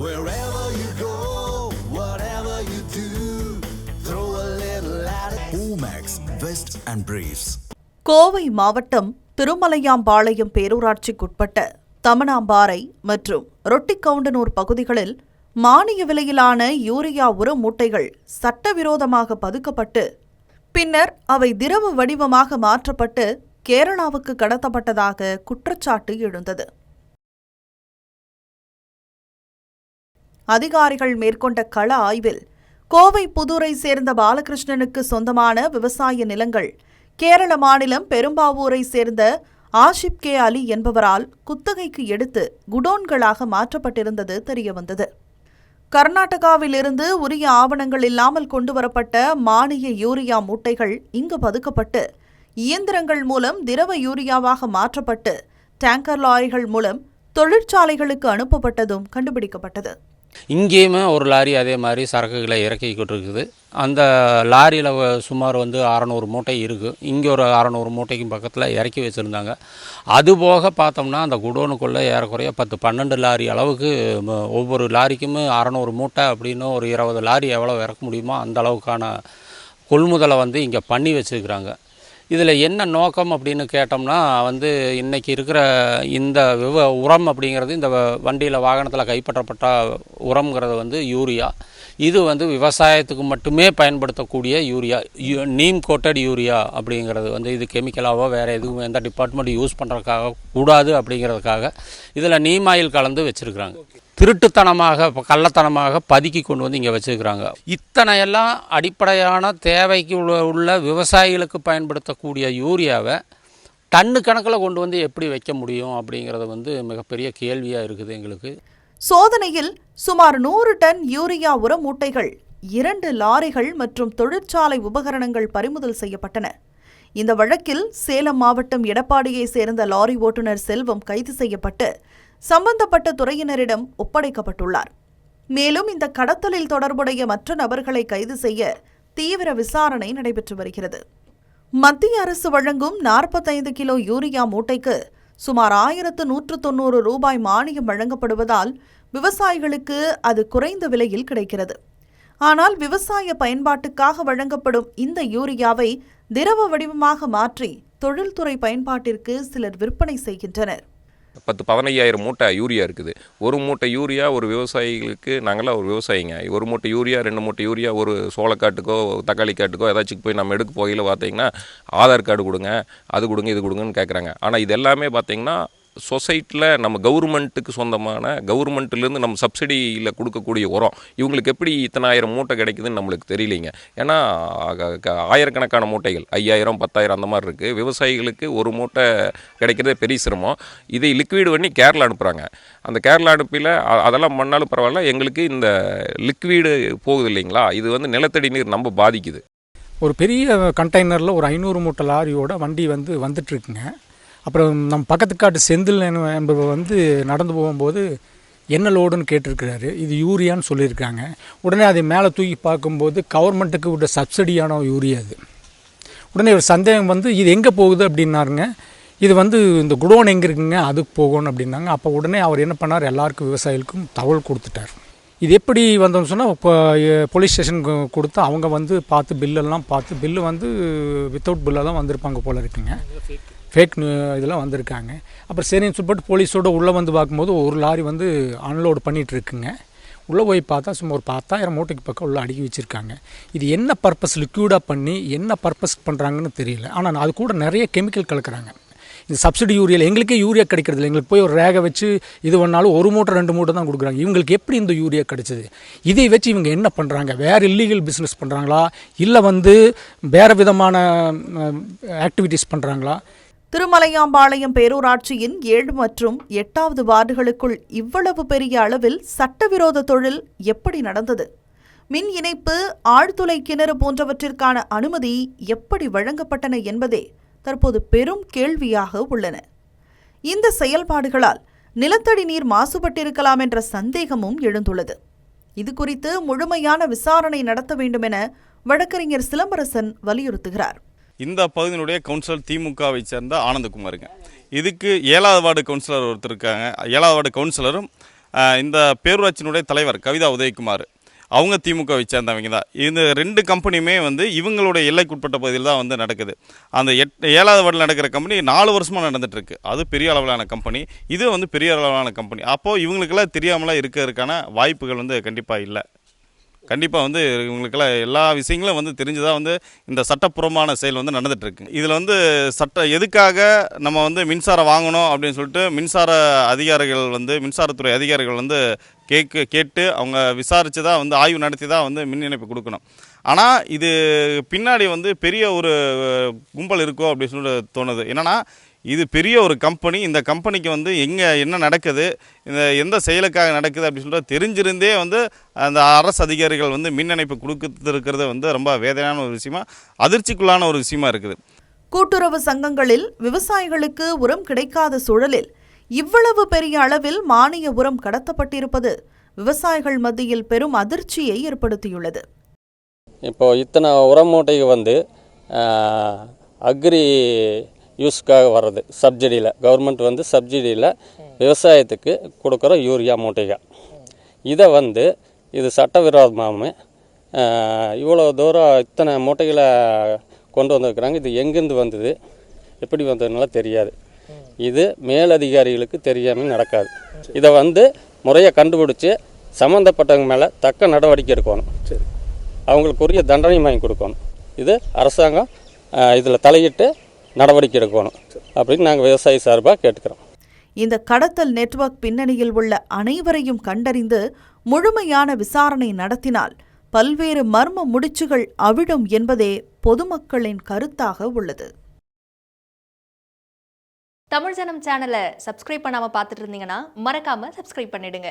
Wherever you go, whatever you do, throw a little at it. Omax, Vest and Briefs. Kovai மாவட்டம் திருமலையாம்பாளையம் பேரூராட்சிக்குட்பட்ட தமனாம்பாறை மற்றும் ரொட்டிக்கவுண்டனூர் பகுதிகளில் மானிய விலையிலான urea உர மூட்டைகள் சட்டவிரோதமாக பதுக்கப்பட்டு பின்னர் அவை திரவ வடிவமாக மாற்றப்பட்டு கேரளாவுக்கு கடத்தப்பட்டதாக குற்றச்சாட்டு எழுந்தது. அதிகாரிகள் மேற்கொண்ட கள ஆய்வில் கோவை புதூரை சேர்ந்த பாலகிருஷ்ணனுக்கு சொந்தமான விவசாய நிலங்கள் கேரள மாநிலம் பெரும்பாவூரை சேர்ந்த ஆஷிப் கே அலி என்பவரால் குத்தகைக்கு எடுத்து குடோன்களாக மாற்றப்பட்டிருந்தது தெரியவந்தது. கர்நாடகாவிலிருந்து உரிய ஆவணங்கள் இல்லாமல் கொண்டுவரப்பட்ட மானிய யூரியா மூட்டைகள் இங்கு பதுக்கப்பட்டு இயந்திரங்கள் மூலம் திரவ யூரியாவாக மாற்றப்பட்டு டேங்கர் லாரிகள் மூலம் தொழிற்சாலைகளுக்கு அனுப்பப்பட்டதும் கண்டுபிடிக்கப்பட்டது. இங்கேயுமே ஒரு லாரி அதே மாதிரி சரக்குகளை இறக்கிக்கிட்டு இருக்குது. அந்த லாரியில் சுமார் 600 மூட்டை இருக்குது. இங்கே ஒரு 600 மூட்டைக்கும் பக்கத்தில் இறக்கி வச்சுருந்தாங்க. அதுபோக பார்த்தோம்னா அந்த குடோனுக்குள்ளே ஏறக்குறைய 10-12 லாரி அளவுக்கு ஒவ்வொரு லாரிக்கும் 600 மூட்டை அப்படின்னு ஒரு 20 லாரி எவ்வளோ இறக்க முடியுமோ அந்த அளவுக்கான கொள்முதலை இங்கே பண்ணி வச்சுருக்கிறாங்க. இதில் என்ன நோக்கம் அப்படின்னு கேட்டோம்னா இன்றைக்கி இருக்கிற இந்த உரம் அப்படிங்கிறது இந்த வண்டியில் வாகனத்தில் கைப்பற்றப்பட்ட உரம்ங்கிறது யூரியா. இது விவசாயத்துக்கு மட்டுமே பயன்படுத்தக்கூடிய யூரியா, நீம் கோட்டட் யூரியா அப்படிங்கிறது இது கெமிக்கலாவோ வேறு எதுவும் எந்த டிபார்ட்மெண்ட் யூஸ் பண்ணுறதுக்காக கூடாது அப்படிங்கிறதுக்காக இதில் நீம் ஆயில் கலந்து வச்சுருக்குறாங்க. திருட்டுத்தனமாக கள்ளத்தனமாக பதுக்கி கொண்டு இங்கே வச்சுருக்கிறாங்க. இத்தனையெல்லாம் அடிப்படையான தேவைக்கு உள்ள விவசாயிகளுக்கு பயன்படுத்தக்கூடிய யூரியாவை டன்னு கணக்கில் கொண்டு எப்படி வைக்க முடியும் அப்படிங்கிறது மிகப்பெரிய கேள்வியாக இருக்குது எங்களுக்கு. சோதனையில் சுமார் 100 டன் யூரியா உர மூட்டைகள் 2 லாரிகள் மற்றும் தொழிற்சாலை உபகரணங்கள் பறிமுதல் செய்யப்பட்டன. இந்த வழக்கில் சேலம் மாவட்டம் எடப்பாடியை சேர்ந்த லாரி ஓட்டுநர் செல்வம் கைது செய்யப்பட்டு சம்பந்தப்பட்ட துறையினரிடம் ஒப்படைக்கப்பட்டுள்ளார். மேலும் இந்த கடத்தலில் தொடர்புடைய மற்ற நபர்களை கைது செய்ய தீவிர விசாரணை நடைபெற்று வருகிறது. மத்திய அரசு வழங்கும் 45 கிலோ யூரியா மூட்டைக்கு சுமார் 1190 ரூபாய் மானியம் வழங்கப்படுவதால் விவசாயிகளுக்கு அது குறைந்த விலையில் கிடைக்கிறது. ஆனால் விவசாய பயன்பாட்டுக்காக வழங்கப்படும் இந்த யூரியாவை திரவ வடிவமாக மாற்றி தொழில்துறை பயன்பாட்டிற்கு சிலர் விற்பனை செய்கின்றனர். 10-15,000 மூட்டை யூரியா இருக்குது. ஒரு மூட்டை யூரியா ஒரு விவசாயிகளுக்கு, நாங்களாம் ஒரு விவசாயிங்க, ஒரு மூட்டை யூரியா 2 மூட்டை யூரியா ஒரு சோளக்காட்டுக்கோ தக்காளி காட்டுக்கோ ஏதாச்சும் போய் நம்ம எடுக்க போகையில் பார்த்தீங்கன்னா ஆதார் கார்டு கொடுங்க, அது கொடுங்க, இது கொடுங்கன்னு கேட்குறாங்க. ஆனால் இது எல்லாமே பார்த்தீங்கன்னா சொசைட்டியில் நம்ம கவர்மெண்ட்டுக்கு சொந்தமான கவர்மெண்ட்லேருந்து நம்ம சப்சிடியில் கொடுக்கக்கூடிய உரம் இவங்களுக்கு எப்படி இத்தனை 1000 மூட்டை கிடைக்குதுன்னு நம்மளுக்கு தெரியலைங்க. ஏன்னா ஆயிரக்கணக்கான மூட்டைகள் 5000, 10,000 அந்த மாதிரி இருக்குது. விவசாயிகளுக்கு ஒரு மூட்டை கிடைக்கிறதே பெரிய சிரமம். இதை லிக்விட் பண்ணி கேரளா அனுப்புகிறாங்க. அந்த கேரளா அனுப்பியில் அதெல்லாம் பண்ணாலும் பரவாயில்ல, எங்களுக்கு இந்த லிக்விடு போகுது இல்லைங்களா, இது நிலத்தடி நீர் நம்ம பாதிக்குது. ஒரு பெரிய கண்டெய்னரில் ஒரு 500 மூட்டை லாரியோட வண்டி வந்துட்டுருக்குங்க. அப்புறம் நம்ம பக்கத்து காட்டு செந்தில் என்பவர் நடந்து போகும்போது என்ன லோடுன்னு கேட்டிருக்கிறாரு. இது யூரியான்னு சொல்லியிருக்காங்க. உடனே அதை மேலே தூக்கி பார்க்கும்போது கவர்மெண்ட்டுக்கு விட சப்சிடியான யூரியா அது. உடனே ஒரு சந்தேகம் இது எங்கே போகுது அப்படின்னாருங்க. இது இந்த குடோன் எங்கே இருக்குங்க, அதுக்கு போகணும் அப்படின்னாங்க. அப்போ உடனே அவர் என்ன பண்ணார், எல்லாருக்கும் விவசாயிகளுக்கும் தகவல் கொடுத்துட்டார். இது எப்படி வந்தோம்னு சொன்னால் இப்போ போலீஸ் ஸ்டேஷனுக்கு கொடுத்து அவங்க பார்த்து பில்லெல்லாம் பார்த்து பில்லு வித்தவுட் பில்லாக தான் வந்திருப்பாங்க போல இருக்குங்க. ஃபேக் இதெல்லாம் வந்திருக்காங்க. அப்புறம் சரின்னு சொல்லிட்டு போலீஸோடு உள்ளே பார்க்கும்போது ஒரு லாரி அன்லோடு பண்ணிகிட்ருக்குங்க. உள்ளே போய் பார்த்தா சும்மா ஒரு 10,000 மூட்டைக்கு பக்கம் உள்ளே அடுக்கி வச்சுருக்காங்க. இது என்ன பர்பஸ் லிக்யூடாக பண்ணி என்ன பர்பஸ் பண்ணுறாங்கன்னு தெரியல. ஆனால் அது கூட நிறைய கெமிக்கல் கலக்கிறாங்க. இந்த சப்சிடி யூரியாவில் எங்களுக்கே யூரியா கிடைக்கிறது இல்லை. எங்களுக்கு போய் ஒரு ரேகை வச்சு இது பண்ணாலும் 1 மூட்டை 2 மூட்டை தான் கொடுக்குறாங்க. இவங்களுக்கு எப்படி இந்த யூரியா கிடைச்சது? இதை வச்சு இவங்க என்ன பண்ணுறாங்க? வேறு இல்லீகல் பிஸ்னஸ் பண்ணுறாங்களா, இல்லை வேறு விதமான ஆக்டிவிட்டீஸ் பண்ணுறாங்களா? திருமலையாம்பாளையம் பேரூராட்சியின் 7 மற்றும் 8வது வார்டுகளுக்குள் இவ்வளவு பெரிய அளவில் சட்டவிரோத தொழில் எப்படி நடந்தது? மின் இணைப்பு, ஆழ்துளை கிணறு போன்றவற்றிற்கான அனுமதி எப்படி வழங்கப்பட்டன என்பதே தற்போது பெரும் கேள்வியாக உள்ளன. இந்த செயல்பாடுகளால் நிலத்தடி நீர் மாசுபட்டிருக்கலாம் என்ற சந்தேகமும் எழுந்துள்ளது. இது குறித்து முழுமையான விசாரணை நடத்த வேண்டும் என வழக்கறிஞர் சிலம்பரசன் வலியுறுத்துகிறார். இந்த பகுதியினுடைய கவுன்சிலர் திமுகவை சேர்ந்த ஆனந்தகுமாருங்க. இதுக்கு 7வது வார்டு கவுன்சிலர் ஒருத்தர் இருக்காங்க. 7வது வார்டு கவுன்சிலரும் இந்த பேரூராட்சியினுடைய தலைவர் கவிதா உதயகுமார் அவங்க திமுகவை சேர்ந்தவங்க தான். இந்த 2 கம்பெனியுமே வந்து இவங்களுடைய எல்லைக்குட்பட்ட பகுதியில் தான் வந்து நடக்குது. அந்த 7வது வார்டில் நடக்கிற கம்பெனி 4 வருஷமாக நடந்துகிட்ருக்கு. அது பெரிய அளவிலான கம்பெனி, இது வந்து பெரிய அளவிலான கம்பெனி. அப்போது இவங்களுக்கெல்லாம் தெரியாமலாம் இருக்கிறதுக்கான வாய்ப்புகள் வந்து கண்டிப்பாக இல்லை. கண்டிப்பாக வந்து இவங்களுக்கெல்லாம் எல்லா விஷயங்களும் வந்து தெரிஞ்சுதான் வந்து இந்த சட்டப்பூர்வமான செயல் வந்து நடந்துகிட்ருக்கு. இதில் வந்து எதுக்காக நம்ம வந்து மின்சாரம் வாங்கணும் அப்படின்னு சொல்லிட்டு மின்சாரத்துறை அதிகாரிகள் வந்து கேட்டு அவங்க விசாரித்து தான் வந்து ஆய்வு நடத்தி தான் வந்து மின் இணைப்பு கொடுக்கணும். ஆனால் இது பின்னாடி வந்து பெரிய ஒரு கும்பல் இருக்கோ அப்படின்னு சொல்லிட்டு தோணுது. என்னென்னா இது பெரிய ஒரு கம்பெனி, இந்த கம்பெனிக்கு வந்து என்ன நடக்குது, இந்த எந்த செயலுக்காக நடக்குது அப்படின்னு சொல்லிட்டு தெரிஞ்சிருந்தே வந்து அந்த அரசு அதிகாரிகள் வந்து மின் இணைப்பு கொடுத்துருக்கிறது வந்து ரொம்ப வேதனையான ஒரு விஷயமா, அதிர்ச்சிக்குள்ளான ஒரு விஷயமா இருக்குது. கூட்டுறவு சங்கங்களில் விவசாயிகளுக்கு உரம் கிடைக்காத சூழலில் இவ்வளவு பெரிய அளவில் மானிய உரம் கடத்தப்பட்டிருப்பது விவசாயிகள் மத்தியில் பெரும் அதிர்ச்சியை ஏற்படுத்தியுள்ளது. இப்போ இத்தனை உரம் மூட்டைக்கு வந்து அக்ரி யூஸ்க்காக வர்றது சப்சிடியில், கவர்மெண்ட் வந்து சப்சிடியில் விவசாயத்துக்கு கொடுக்குற யூரியா மூட்டைகள், இதை வந்து இது சட்டவிரோதமாகவும் இவ்வளோ தூரம் இத்தனை மூட்டைகளை கொண்டு வந்திருக்கிறாங்க. இது எங்கேருந்து வந்தது, எப்படி வந்ததுனால தெரியாது. இது மேலதிகாரிகளுக்கு தெரியாமல் நடக்காது. இதை வந்து முறையை கண்டுபிடிச்சி சம்மந்தப்பட்டவங்க மேலே தக்க நடவடிக்கை எடுக்கணும், அவங்களுக்குரிய தண்டனை வாங்கி கொடுக்கணும். இது அரசாங்கம் இதில் தலையிட்டு நடவடிக்கை எடுக்கணும் அப்படின்னு நாங்கள் விவசாயி சார்பாக கேட்டுக்கிறோம். இந்த கடத்தல் நெட்வொர்க் பின்னணியில் உள்ள அனைவரையும் கண்டறிந்து முழுமையான விசாரணை நடத்தினால் பல்வேறு மர்ம முடிச்சுகள் அவிழும் என்பதே பொதுமக்களின் கருத்தாக உள்ளது. தமிழ் ஜனம் சேனலை சப்ஸ்கிரைப் பண்ணாமல் பார்த்துட்டு இருந்தீங்கன்னா மறக்காமல் சப்ஸ்கிரைப் பண்ணிடுங்க.